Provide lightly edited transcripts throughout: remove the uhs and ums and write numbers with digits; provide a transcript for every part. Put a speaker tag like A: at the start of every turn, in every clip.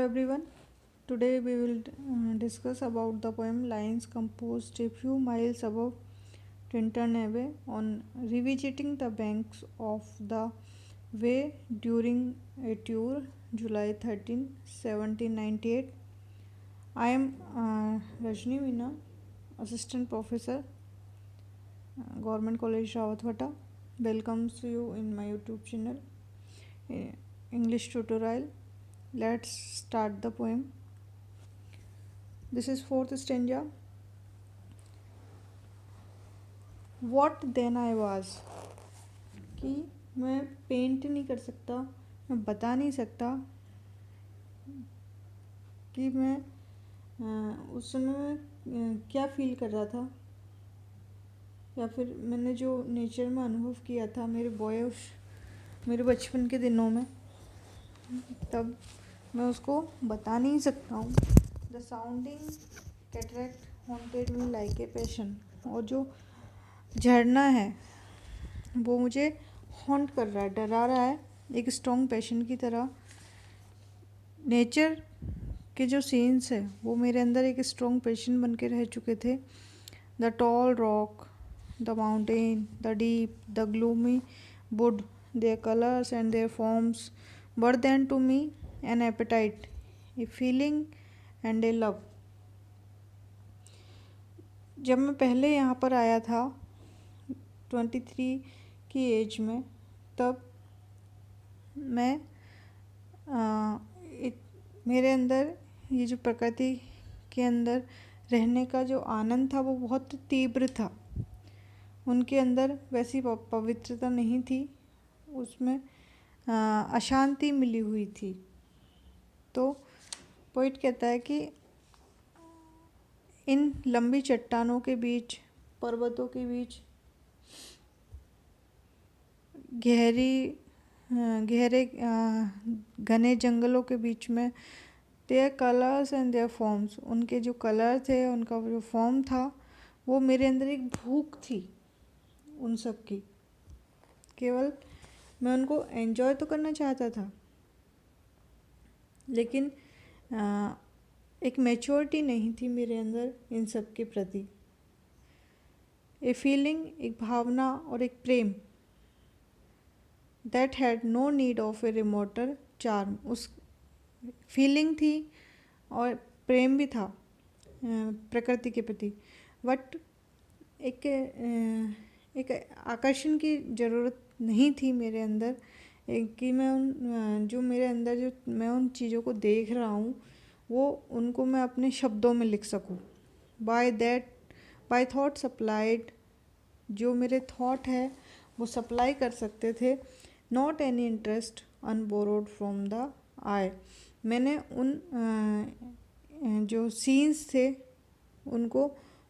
A: everyone. Today we will discuss about the poem lines composed a few miles above Tintern Abbey on revisiting the banks of the Wey during a tour July 13, 1798. I am Rajni Veena, Assistant Professor, Government College Rawatwata. Welcomes you in my YouTube channel, English tutorial. Let's start the poem. This is fourth stanza. What then I was, कि मैं paint नहीं कर सकता, मैं बता नहीं सकता कि मैं उस समय क्या फील कर रहा था, या फिर मैंने जो नेचर में अनुभव किया था मेरे बचपन के दिनों में, तब मैं उसको बता नहीं सकता हूँ. The sounding cataract haunted me like a passion. और जो झरना है वो मुझे हॉन्ट कर रहा है, डरा रहा है एक स्ट्रॉन्ग पैशन की तरह. नेचर के जो सीन्स है वो मेरे अंदर एक स्ट्रॉन्ग पैशन बन के रह चुके थे. The tall rock, the mountain, the deep, the gloomy wood, their colours and their forms were then to me an appetite, a feeling and a love. जब मैं पहले यहाँ पर आया था 23 की एज में, तब मैं मेरे अंदर ये जो प्रकृति के अंदर रहने का जो आनंद था वो बहुत तीव्र था. उनके अंदर वैसी पवित्रता नहीं थी, उसमें अशांति मिली हुई थी. तो पोइट कहता है कि इन लंबी चट्टानों के बीच, पर्वतों के बीच, गहरे घने जंगलों के बीच में, their colours and their forms, उनके जो कलर थे, उनका जो फॉर्म था, वो मेरे अंदर एक भूख थी उन सब की. केवल मैं उनको एंजॉय तो करना चाहता था, लेकिन एक मैच्योरिटी नहीं थी मेरे अंदर इन सब के प्रति. ए फीलिंग, एक भावना और एक प्रेम, that had no need of a remoter charm. उस फीलिंग थी और प्रेम भी था प्रकृति के प्रति, बट एक आकर्षण की ज़रूरत नहीं थी मेरे अंदर, कि मैं जो मेरे अंदर जो मैं उन चीज़ों को देख रहा हूँ वो उनको मैं अपने शब्दों में लिख सकूँ. बाय थॉट सप्लाइड, जो मेरे थॉट है वो सप्लाई कर सकते थे. Not any interest unborrowed from the eye. मैंने उन जो सीन्स थे उनको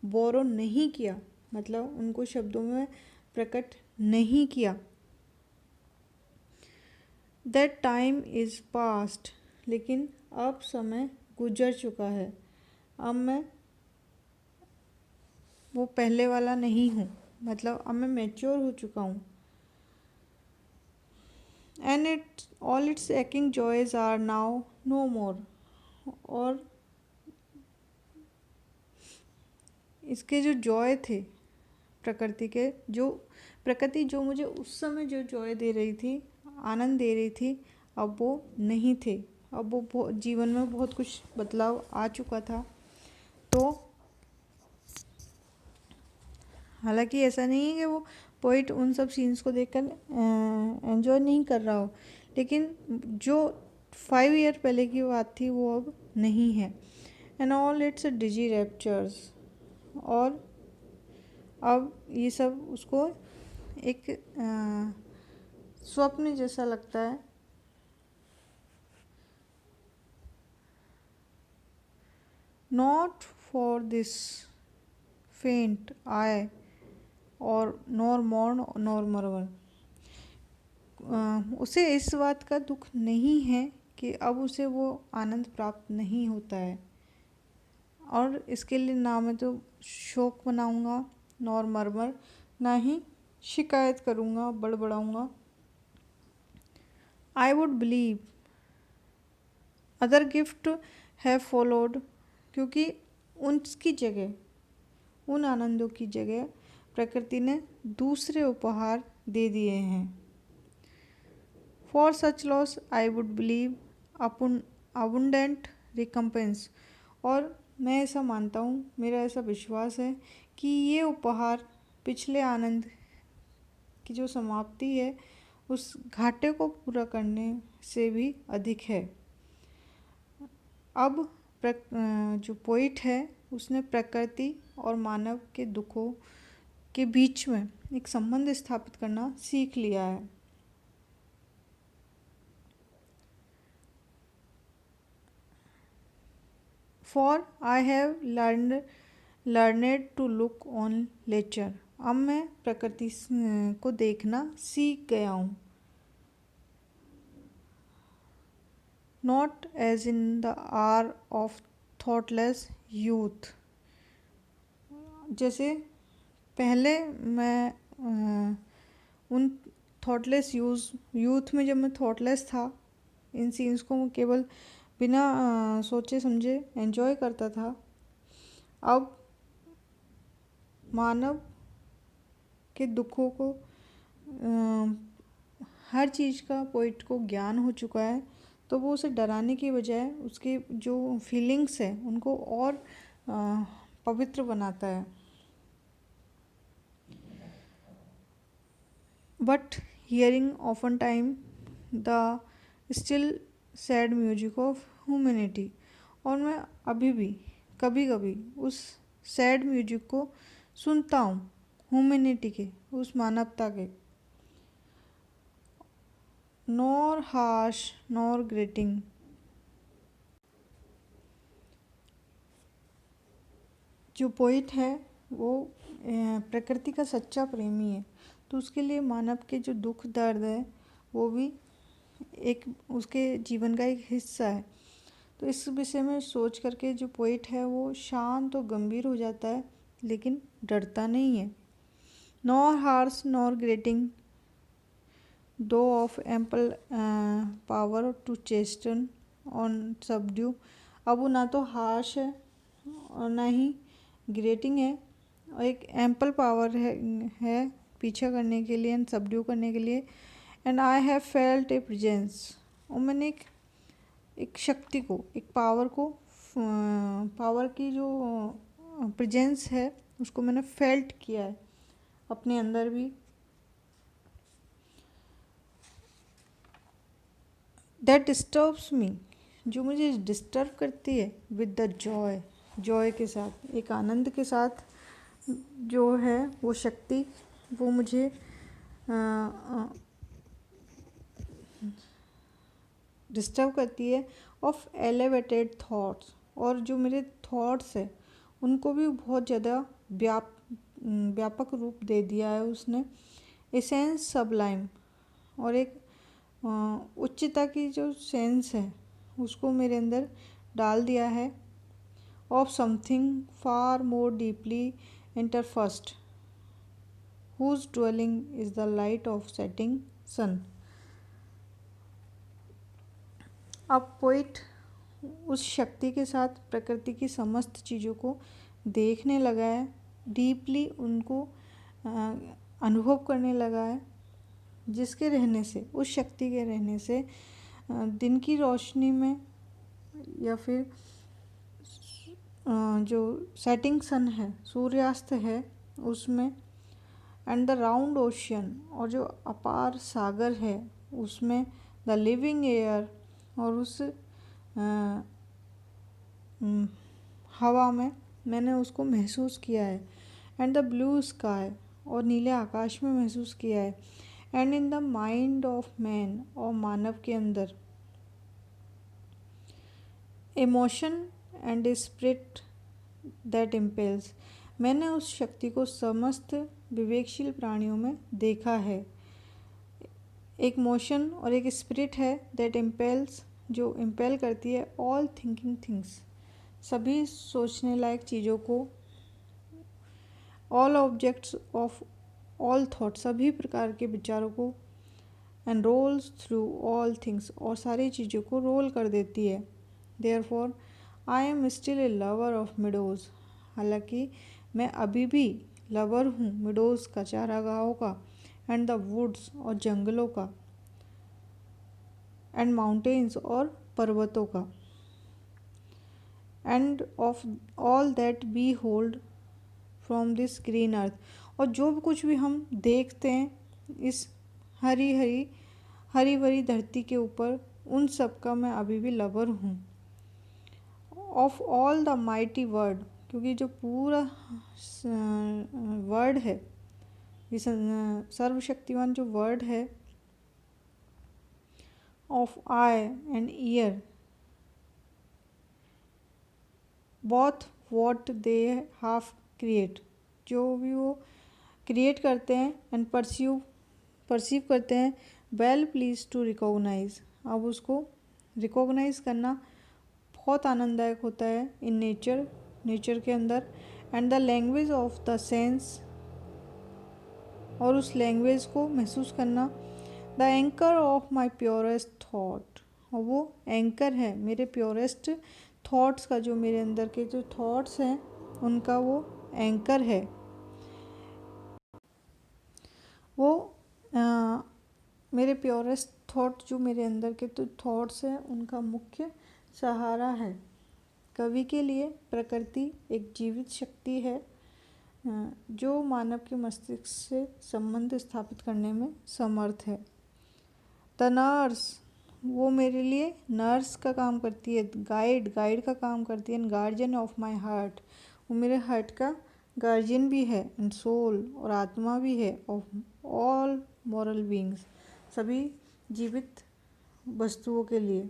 A: बोरो नहीं किया, मतलब उनको शब्दों में प्रकट नहीं किया. दैट टाइम इज़ पास्ट, लेकिन अब समय गुजर चुका है. अब मैं वो पहले वाला नहीं हूँ, मतलब अब मैं मैच्योर हो चुका हूँ. And all its aching joys are now no more. और इसके जो जॉय थे प्रकृति जो मुझे उस समय जो जॉय दे रही थी, आनंद दे रही थी, अब वो नहीं थे. अब वो जीवन में बहुत कुछ बदलाव आ चुका था. तो हालांकि ऐसा नहीं है कि वो पोइट उन सब सीन्स को देखकर एंजॉय नहीं कर रहा हो, लेकिन जो 5 ईयर पहले की बात थी वो अब नहीं है. And all its dizzy raptures, और अब ये सब उसको एक स्वप्न जैसा लगता है. नॉट फॉर दिस फेंट आई और नॉर मॉर्न नॉर मरवर. उसे इस बात का दुख नहीं है कि अब उसे वो आनंद प्राप्त नहीं होता है, और इसके लिए ना मैं तो शोक मनाऊंगा, नॉर मरमर, ना ही शिकायत करूंगा, बड़बड़ाऊंगा. I would believe other gift have followed, क्योंकि उनकी जगह, उन आनंदों की जगह प्रकृति ने दूसरे उपहार दे दिए हैं। For such loss I would believe upon abundant recompense, और मैं ऐसा मानता हूँ, मेरा ऐसा विश्वास है कि ये उपहार पिछले आनंद की जो समाप्ति है उस घाटे को पूरा करने से भी अधिक है। अब जो पोइट है उसने प्रकृति और मानव के दुखों के बीच में एक संबंध स्थापित करना सीख लिया है। For I have learned to look on nature, अब मैं प्रकृति को देखना सीख गया हूँ। Not as in the hour of thoughtless youth, जैसे पहले मैं उन थॉटलेस यूथ में, जब मैं थॉटलेस था, इन सीन्स को मैं केवल बिना सोचे समझे एंजॉय करता था। अब मानव के दुखों को, हर चीज़ का पोइट को ज्ञान हो चुका है, तो वो उसे डराने की बजाय उसके जो फीलिंग्स है उनको और पवित्र बनाता है। But hearing often time the still sad music of humanity, और मैं अभी भी कभी कभी उस सैड म्यूजिक को सुनता हूँ, ह्यूमैनिटी के, उस मानवता के। नॉर हार्श नॉर ग्रेटिंग, जो पोइट है वो प्रकृति का सच्चा प्रेमी है, तो उसके लिए मानव के जो दुख दर्द है वो भी एक उसके जीवन का एक हिस्सा है। तो इस विषय में सोच करके जो पोइट है वो शांत और गंभीर हो जाता है, लेकिन डरता नहीं है। Nor harsh nor grating though of ample power to chasten on subdue, अब वो ना तो हार्श है और ना ही ग्रेटिंग है, और एक एम्पल पावर है पीछा करने के लिए एंड सबड्यू करने के लिए। And I have felt A presence, और मैंने एक शक्ति को, एक पावर को, पावर की जो प्रेजेंस है उसको मैंने फेल्ट किया है अपने अंदर भी। दैट डिस्टर्ब्स मी, जो मुझे डिस्टर्ब करती है, विद द जॉय के साथ, एक आनंद के साथ जो है वो शक्ति, वो मुझे डिस्टर्ब करती है। ऑफ एलिवेटेड थॉट्स, और जो मेरे थॉट्स है उनको भी बहुत ज़्यादा व्यापक रूप दे दिया है उसने। एसेंस सबलाइम, और एक उच्चता की जो सेंस है उसको मेरे अंदर डाल दिया है। Of something far more deeply interfused, whose dwelling is the light of setting sun. अब पोइट उस शक्ति के साथ प्रकृति की समस्त चीज़ों को देखने लगा है, डीपली उनको अनुभव करने लगा है, जिसके रहने से, उस शक्ति के रहने से दिन की रोशनी में या फिर जो सेटिंग सन है, सूर्यास्त है उसमें, एंड द राउंड ओशियन, और जो अपार सागर है उसमें, द लिविंग एयर, और उस हवा में मैंने उसको महसूस किया है। एंड द ब्लू स्काई, और नीले आकाश में महसूस किया है। And in the mind of man, और मानव के अंदर इमोशन एंड स्पिरिट दैट इम्पेल्स, मैंने उस शक्ति को समस्त विवेकशील प्राणियों में देखा है। एक मोशन और एक स्पिरिट है, दैट इम्पेल्स, जो इम्पेल करती है ऑल थिंकिंग थिंग्स, सभी सोचने लायक चीज़ों को, all objects of all thought, सभी प्रकार के विचारों को, and rolls through all things, और सारी चीज़ों को रोल कर देती है। Therefore I am still a lover of meadows, हालांकि मैं अभी भी लवर हूँ मिडोज़ का, चारागाहों का, एंड द वुड्स और जंगलों का, एंड माउंटेन्स और पर्वतों का, and of all that behold from this green earth, और जो भी कुछ भी हम देखते हैं इस हरी भरी धरती के ऊपर, उन सब का मैं अभी भी लवर हूँ। Of all the mighty word, क्योंकि जो पूरा वर्ड है, ये सर्वशक्तिमान जो वर्ड है, of I and year, both what they half create, जो भी वो क्रिएट करते हैं एंड परसीव करते हैं, वेल प्लीज टू रिकॉग्नाइज, अब उसको रिकॉग्नाइज करना बहुत आनंददायक होता है इन नेचर के अंदर, and the language of the sense, और उस लैंग्वेज को महसूस करना, the anchor of my purest thought, और वो एंकर है मेरे प्योरेस्ट थॉट्स का, जो मेरे अंदर के जो थॉट्स हैं उनका वो एंकर है, वो मेरे प्योरेस्ट थॉट, जो मेरे अंदर के तो थॉट्स हैं उनका मुख्य सहारा है। कवि के लिए प्रकृति एक जीवित शक्ति है जो मानव के मस्तिष्क से संबंध स्थापित करने में समर्थ है। द नर्स, वो मेरे लिए नर्स का काम करती है, गाइड का काम करती है, and guardian of my heart, वो मेरे हार्ट का गार्जियन भी है, एंड सोल, और आत्मा भी है, ऑफ ऑल मॉरल बींग्स, सभी जीवित वस्तुओं के लिए।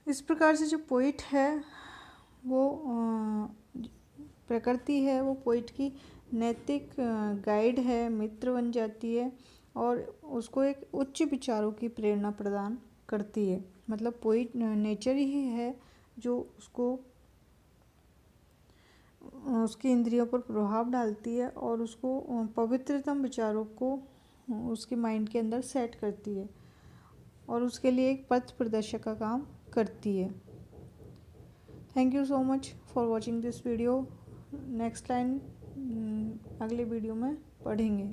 A: इस प्रकार से जो पोइट है वो प्रकृति है, वो पोइट की नैतिक गाइड है, मित्र बन जाती है, और उसको एक उच्च विचारों की प्रेरणा प्रदान करती है। मतलब पोइट नेचर ही है जो उसको उसकी इंद्रियों पर प्रभाव डालती है और उसको पवित्रतम विचारों को उसके माइंड के अंदर सेट करती है और उसके लिए एक पथ प्रदर्शक का काम करती है। Thank you so much for watching this video. Next time अगले वीडियो में पढ़ेंगे।